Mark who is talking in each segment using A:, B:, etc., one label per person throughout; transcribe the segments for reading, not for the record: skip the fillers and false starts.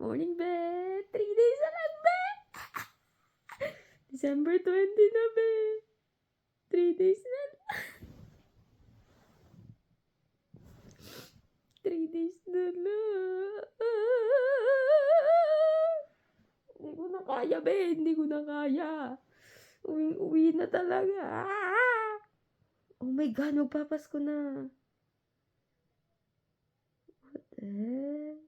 A: Morning, be. 3 days na lang, be. December 20 na, be. 3 days na lang. 3 days na lang. Hindi ko na kaya, be. Hindi ko na kaya. Uwi na talaga. Oh my God, magpapasko na. What the hell?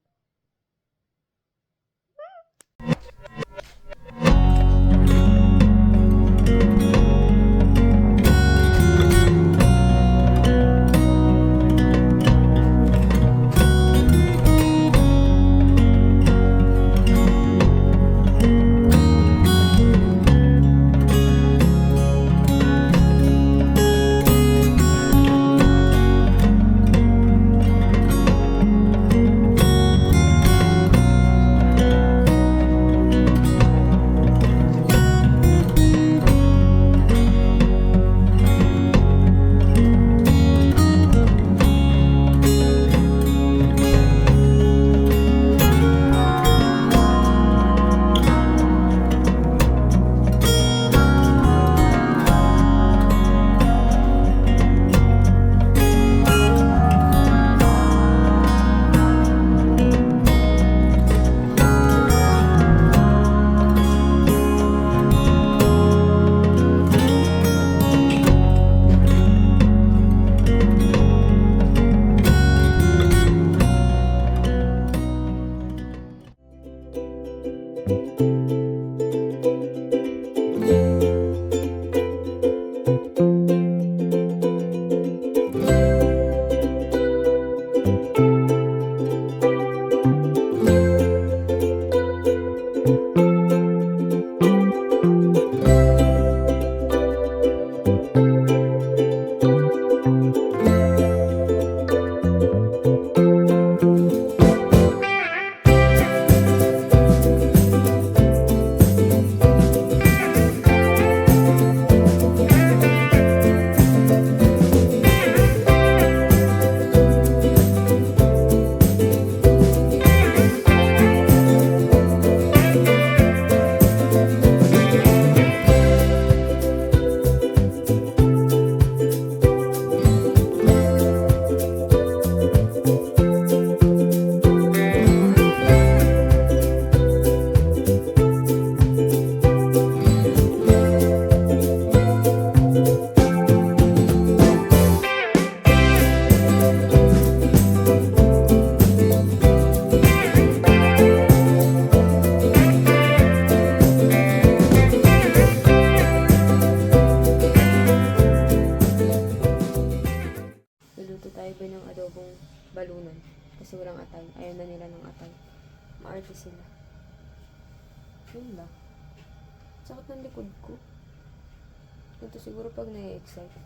A: Naluto tayo ba ng adobong balunan? Kasi walang atay. Ayaw na nila ng atay. Maarte sila. Yun lang. Sakit ng likod ko. Ito siguro pag na-excite.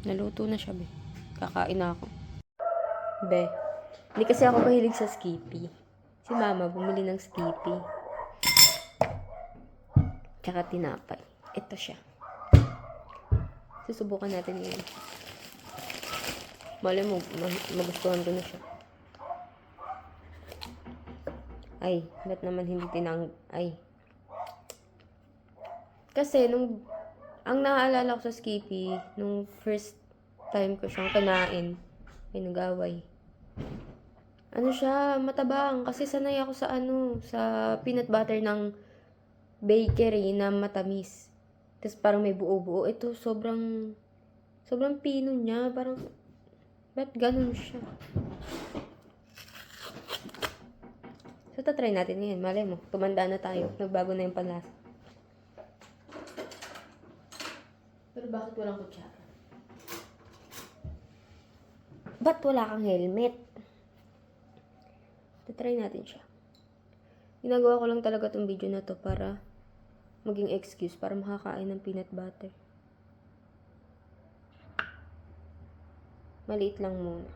A: Naluto na siya, be. Kakain na ako. Be, hindi kasi ako mahilig sa Skippy. Si mama bumili ng Skippy. Tsaka tinapay. Ito siya. Susubukan natin yun. Malay mo, magustuhan ko na siya. Ay, ba't naman hindi Ay. Kasi, ang naaalala ko sa Skippy, nung first time ko siyang kinain, Ay, nag-away. Ano siya, matabang. Kasi sanay ako sa sa peanut butter ng bakery na matamis. Tapos parang may buo-buo. Ito, sobrang pino niya. Parang, ba't ganun siya? So, tatry natin ngayon. Malay mo, tumanda na tayo. Nagbago na yung panlasa. Pero bakit walang kutsara? Ba't wala kang helmet? Tatry natin siya. Ginagawa ko lang talaga tong video na to para maging excuse para makakain ng peanut butter. Maliit lang muna.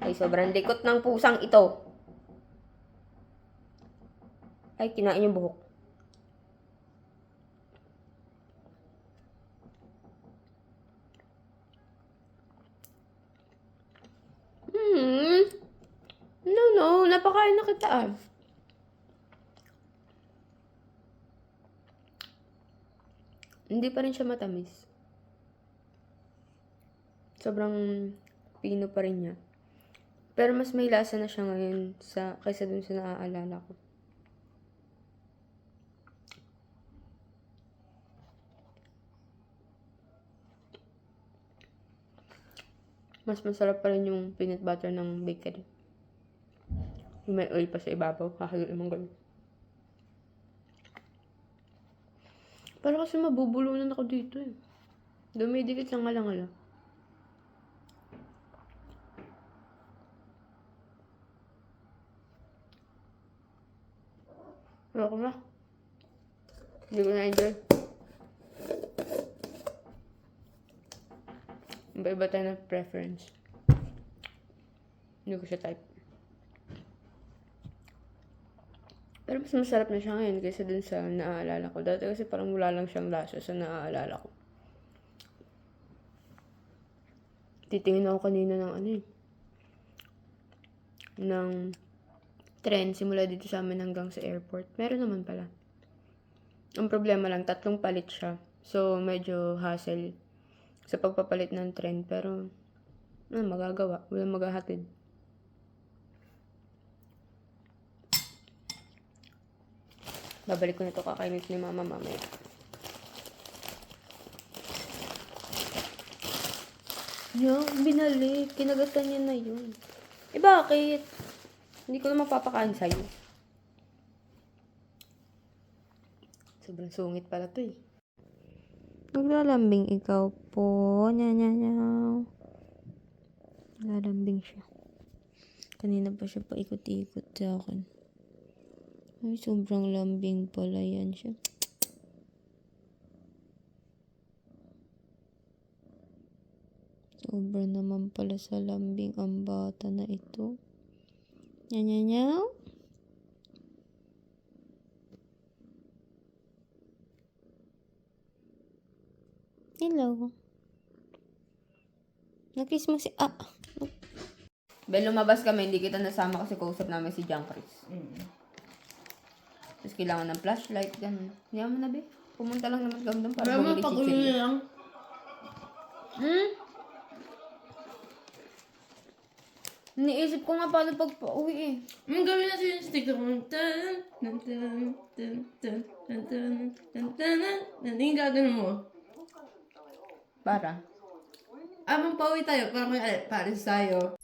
A: Ay, sobrang likot ng pusang ito. Ay, kinain yung buhok. No, napakain na kita ah. Hindi pa rin siya matamis. Sobrang pino pa rin niya. Pero mas may lasa na siya ngayon kaysa dun sa naaalala ko. Mas masarap pa rin yung peanut butter ng bakery. Yung may oil pa sa ibabaw. Hahaluin mong ganun. Para kasi mabubulunan ako dito eh. Dumidikit sa ngala-ngala. Ako na. Hindi ko na-enjoy. Iba-iba tayo ng preference. Hindi ko siya type. Pero mas masarap na siya ngayon kaysa dun sa naaalala ko. Dati kasi parang wala lang siyang lasa sa naaalala ko. Titingin ako kanina ng ng tren simula dito sa amin hanggang sa airport. Meron naman pala. Ang problema lang, 3 palit siya. So, medyo hassle sa pagpapalit ng tren. Pero, magagawa. Walang maghahatid. Babalik ko na ito kakainin ni mama mamaya. Yung binalik. Kinagatan niya na yun. Eh bakit? Hindi ko na mapapakain sa'yo. Sobrang sungit pala to eh. Naglalambing ikaw po. Nyanyanyaw. Naglalambing siya. Kanina pa siya paikot-ikot sa akin. Ay, sobrang lambing pala yan siya. Sobra naman pala sa lambing ang bata na ito. Nyanyanyaw. Hello. Nakiss mo si... lumabas kami, hindi kita nasama kasi kausap namin si John Chris. Tapos kailangan ng flashlight, ganun. Hindi mo na, be. Pumunta lang naman kami doon para bumili chichirya. Lang. Iniisip ko nga paano pag-uwi eh.
B: Gawin natin yung sticker mo. Yung gagawin mo.
A: Para?
B: Abang pauwi tayo, para may pares tayo.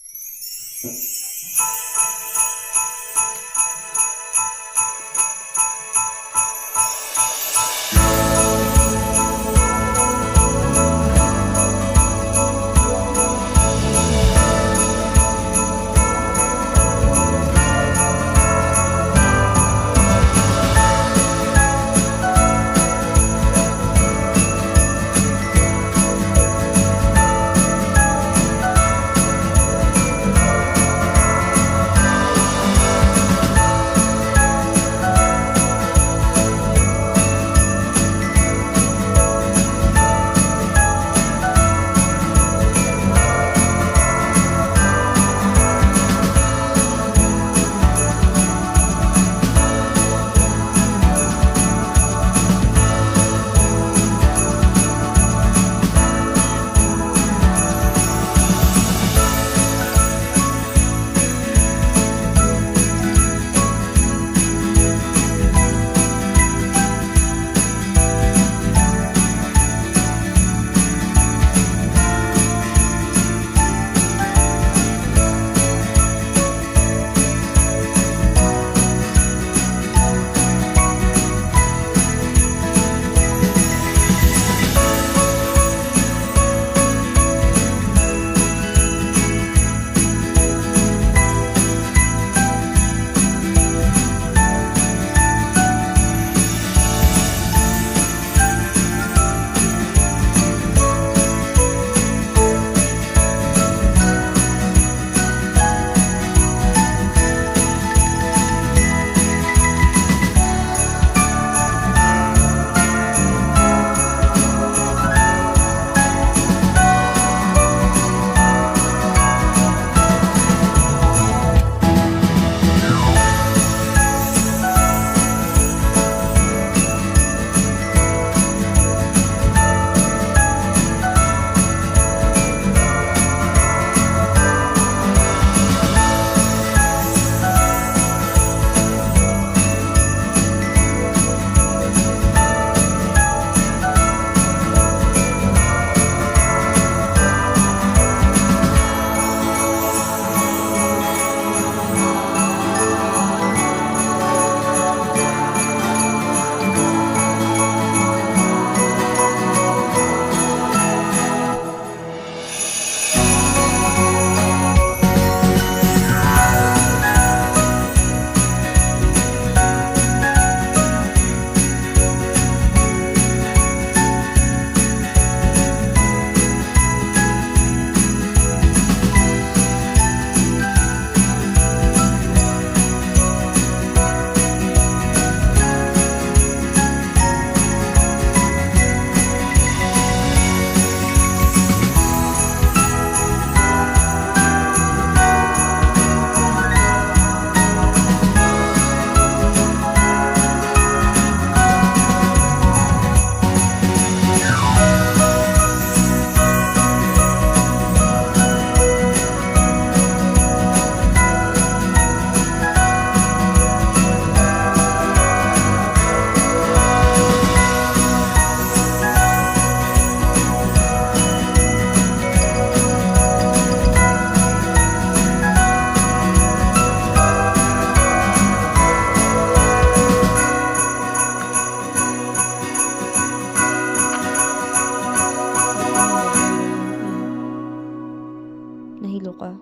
A: Nahilo ka?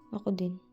A: Ako din.